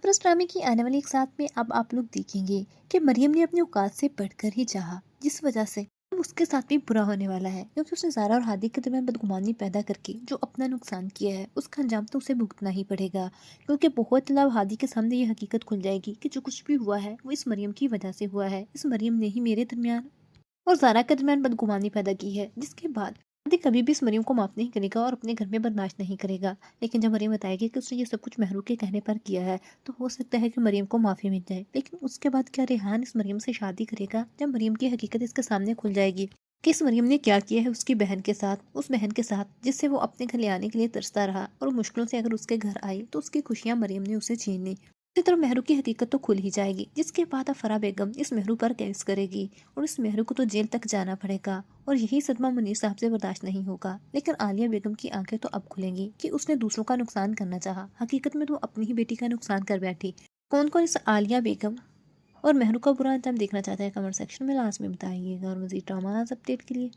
Surprise ड्रामे की आने वाली एक साथ में अब आप लोग देखेंगे कि मरियम ने अपनी औकात से बढ़कर ही चाहा, जिस वजह से अब उसके साथ भी बुरा होने वाला है, क्योंकि उसने ज़ारा और हादी के दरमियान बदगुमानी पैदा करके जो अपना नुकसान किया है उसका अंजाम तो उसे भुगतना ही पड़ेगा। क्योंकि बहुत जल्द हादी के सामने ये हकीकत खुल जाएगी कि जो कुछ भी हुआ है वो इस मरियम की वजह से हुआ है। इस मरियम ने ही मेरे दरमियान और ज़ारा के दरमियान बदगुमानी पैदा की है, जिसके बाद आदित्य कभी भी इस मरियम को माफ़ नहीं करेगा और अपने घर में बर्दाश्त नहीं करेगा। लेकिन जब मरियम बताएगी कि उसने ये सब कुछ महरू के कहने पर किया है, तो हो सकता है कि मरियम को माफ़ी मिल जाए। लेकिन उसके बाद क्या रेहान इस मरियम से शादी करेगा जब मरियम की हकीकत इसके सामने खुल जाएगी कि इस मरियम ने क्या किया है उसकी बहन के साथ, उस बहन के साथ जिससे वो अपने घर ले आने के लिए तरसता रहा, और मुश्किलों से अगर उसके घर आई तो उसकी खुशियां मरियम ने उसे छीन ली। इसी तरह मेहरू की हकीकत तो खुल ही जाएगी, जिसके बाद अब फरा बेगम इस मेहरू पर केस करेगी और इस मेहरू को तो जेल तक जाना पड़ेगा, और यही सदमा मुनीर साहब से बर्दाश्त नहीं होगा। लेकिन आलिया बेगम की आंखें तो अब खुलेंगी कि उसने दूसरों का नुकसान करना चाहा, हकीकत में तो अपनी ही बेटी का नुकसान कर बैठी। कौन कौन इस आलिया बेगम और मेहरू का बुरा अंजाम देखना चाहता है, कमेंट सेक्शन में लास्ट में बताइएगा। और मज़ीद ड्रामा अपडेट के लिए